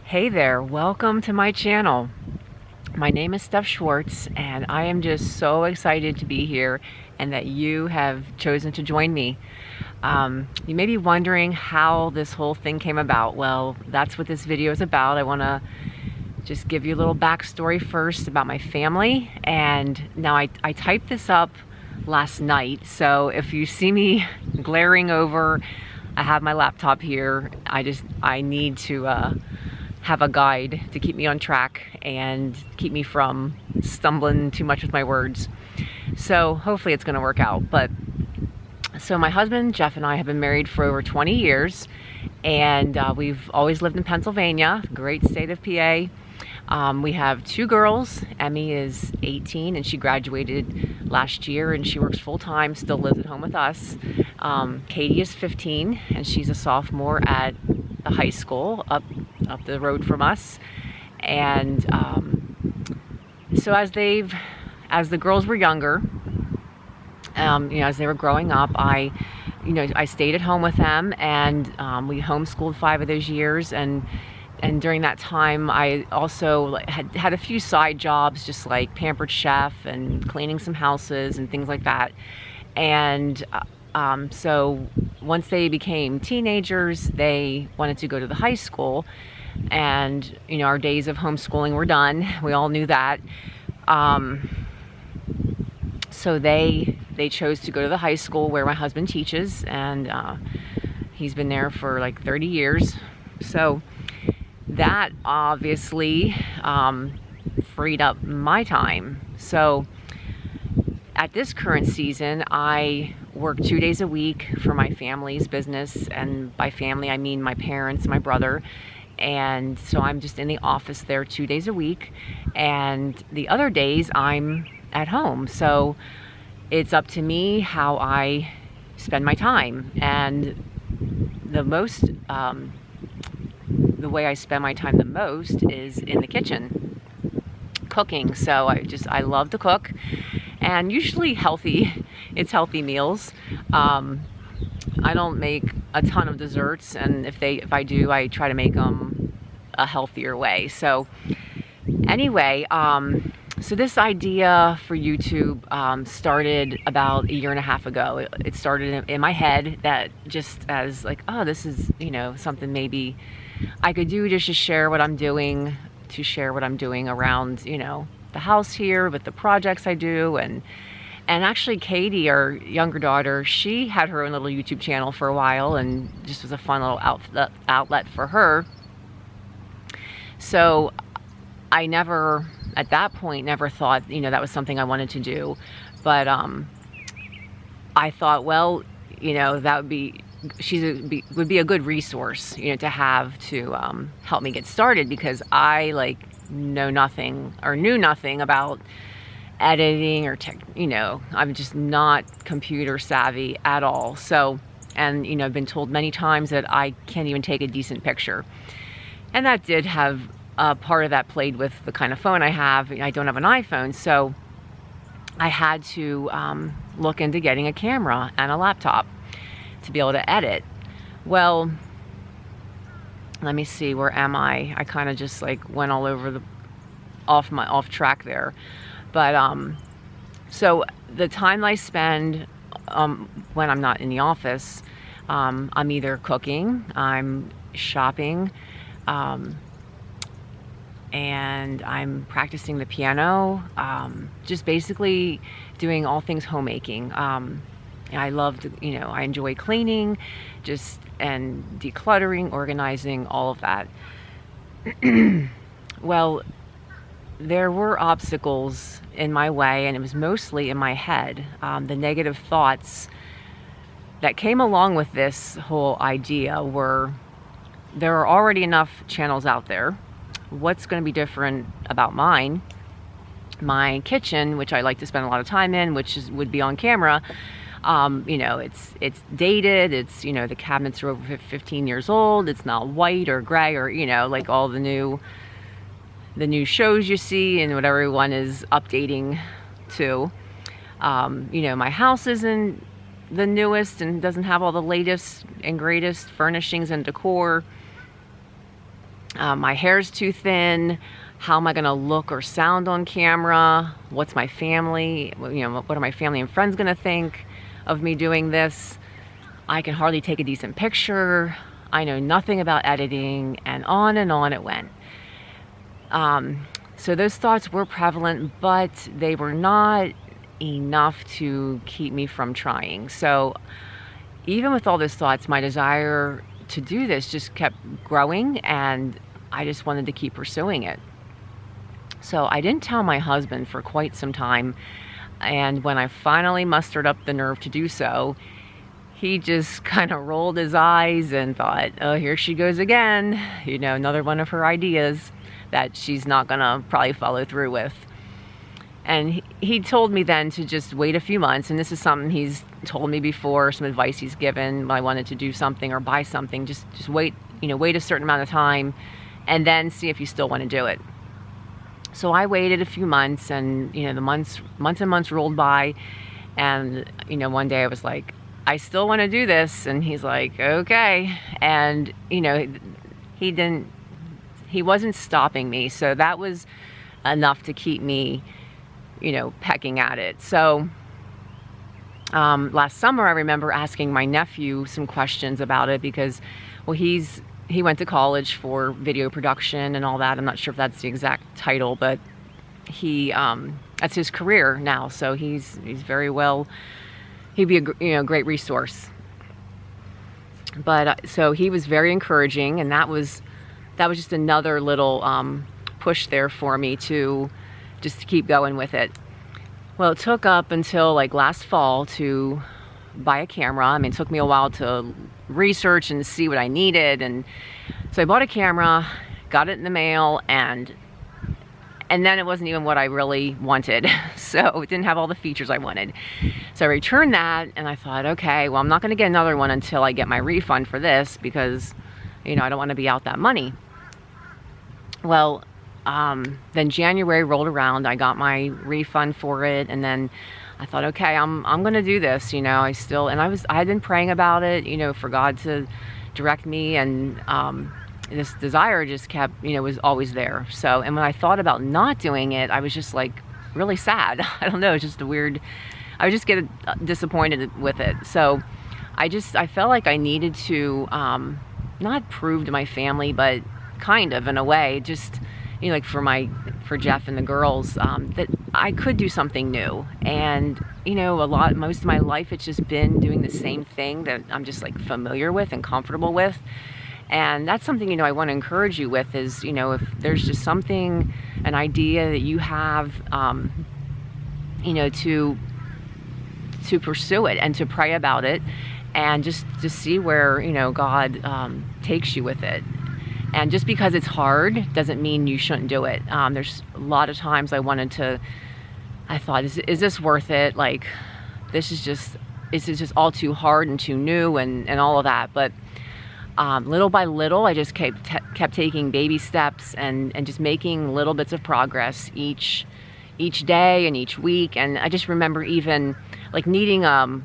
Hey there, welcome to my channel. My name is Steph Schwartz and I am just so excited to be here and that you have chosen to join me. You may be wondering how this whole thing came about. Well, that's what this video is about. I want to just give you a little backstory first about my family. And now I typed this up last night, so if you see me glaring over, I have my laptop here. I need to have a guide to keep me on track and keep me from stumbling too much with my words. So hopefully it's going to work out. But so my husband Jeff and I have been married for over 20 years, and we've always lived in Pennsylvania, great state of PA. We have two girls. Emmy is 18 and she graduated last year and she works full-time, still lives at home with us. Katie is 15 and she's a sophomore at the high school up the road from us. And so as the girls were younger, as they were growing up, I stayed at home with them, and we homeschooled 5 of those years. And during that time, I also had a few side jobs, just like pampered chef and cleaning some houses and things like that. And so once they became teenagers, they wanted to go to the high school, and our days of homeschooling were done. We all knew that. So they chose to go to the high school where my husband teaches, and he's been there for like 30 years. So that obviously freed up my time. So at this current season, I work 2 days a week for my family's business, and by family I mean my parents, my brother. And so I'm just in the office there 2 days a week, and the other days I'm at home. So it's up to me how I spend my time. And the way I spend my time the most is in the kitchen cooking. So I love to cook, and usually healthy. It's healthy meals. I don't make a ton of desserts, and if I do, I try to make them a healthier way. So anyway, so this idea for YouTube started about 1.5 years ago. It started in my head, that just as like, oh, this is something maybe I could do, just to share what I'm doing around the house here with the projects I do. And actually Katie, our younger daughter, she had her own little YouTube channel for a while, and just was a fun little outlet for her. So I never, at that point, never thought that was something I wanted to do. But I thought, well, that would be, would be a good resource to have to help me get started, because I knew nothing about editing or I'm just not computer savvy at all. So, and I've been told many times that I can't even take a decent picture, and that did have part of that played with the kind of phone I have. I don't have an iPhone, so I had to look into getting a camera and a laptop to be able to edit. Well, let me see, where am I? I kind of just went all over off track there. But so the time I spend when I'm not in the office, I'm either cooking, I'm shopping, and I'm practicing the piano, just basically doing all things homemaking. I love to, I enjoy cleaning, and decluttering, organizing, all of that. Well, there were obstacles in my way, and it was mostly in my head. The negative thoughts that came along with this whole idea were, there are already enough channels out there. What's going to be different about mine? My kitchen, which I like to spend a lot of time in, would be on camera. It's dated. It's, the cabinets are over 15 years old. It's not white or gray or, like all the new shows you see and what everyone is updating to. My house isn't the newest and doesn't have all the latest and greatest furnishings and decor. my hair's too thin, how am I gonna look or sound on camera, what's my family, what are my family and friends gonna think of me doing this, I can hardly take a decent picture, I know nothing about editing, and on it went. So those thoughts were prevalent, but they were not enough to keep me from trying. So even with all those thoughts, my desire to do this just kept growing, and I just wanted to keep pursuing it. So I didn't tell my husband for quite some time, and when I finally mustered up the nerve to do so, he just kind of rolled his eyes and thought, oh, here she goes again, another one of her ideas that she's not gonna probably follow through with. And he told me then to just wait a few months, and this is something he's told me before, some advice he's given when I wanted to do something or buy something, just wait, wait a certain amount of time and then see if you still want to do it. So I waited a few months, and the months and months rolled by, and one day I was like, I still want to do this, and he's like, okay. And he wasn't stopping me, so that was enough to keep me pecking at it. So last summer I remember asking my nephew some questions about it, because he went to college for video production and all that. I'm not sure if that's the exact title, but that's his career now, so he's very well, he'd be a great resource. But so he was very encouraging, and that was just another little push there for me to keep going with it. Well, it took up until like last fall to buy a camera. I mean, it took me a while to research and see what I needed, and so I bought a camera, got it in the mail, and then it wasn't even what I really wanted. So it didn't have all the features I wanted. So I returned that, and I thought, okay, well, I'm not gonna get another one until I get my refund for this, because I don't want to be out that money. Well, then January rolled around, I got my refund for it, and then I thought, okay, I'm gonna do this. I had been praying about it, for God to direct me, and this desire just kept, was always there. So, and when I thought about not doing it, I was just like really sad. I don't know, it's just I would just get disappointed with it. So I felt like I needed to not prove to my family, but kind of in a way, just like for Jeff and the girls, that I could do something new. And most of my life it's just been doing the same thing that I'm just like familiar with and comfortable with. And that's something I want to encourage you with, is if there's just something, an idea that you have, to pursue it and to pray about it, and just to see where God takes you with it. And just because it's hard doesn't mean you shouldn't do it. There's a lot of times I thought, is this worth it? Like, this is just all too hard and too new and all of that. But little by little, I just kept taking baby steps and just making little bits of progress each day and each week. And I just remember even like needing a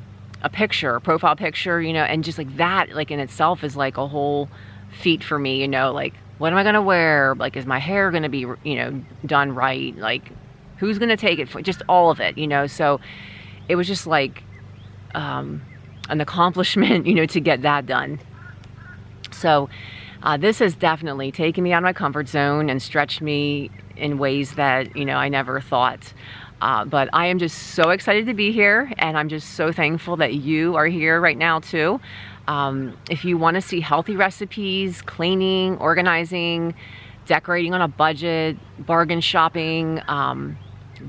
profile picture, and just like that, like in itself is like a whole feat for me, like, what am I gonna wear? Like, is my hair gonna be, done right? Like, who's gonna take it for, just all of it, So it was just like an accomplishment, to get that done. So this has definitely taken me out of my comfort zone and stretched me in ways that, I never thought. But I am just so excited to be here, and I'm just so thankful that you are here right now too. If you want to see healthy recipes, cleaning, organizing, decorating on a budget, bargain shopping,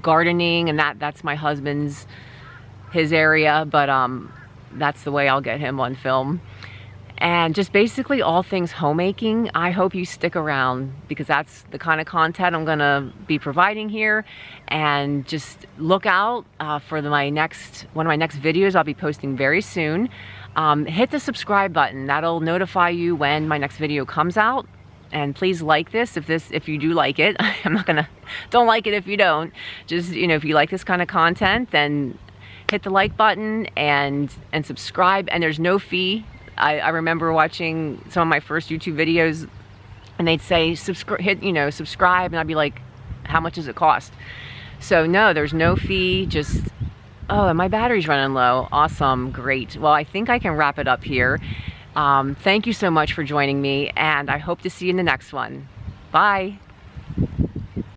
gardening, and that's my husband's, his area, but that's the way I'll get him on film. And just basically all things homemaking, I hope you stick around, because that's the kind of content I'm gonna be providing here. And just look out for one of my next videos I'll be posting very soon. Hit the subscribe button. That'll notify you when my next video comes out. And please like this if you do like it. Don't like it if you don't. Just, if you like this kind of content, then hit the like button and subscribe. And there's no fee. I remember watching some of my first YouTube videos, and they'd say, subscribe, and I'd be like, how much does it cost? So no, there's no fee, just, oh, and my battery's running low. Awesome, great. Well, I think I can wrap it up here. Thank you so much for joining me, and I hope to see you in the next one. Bye.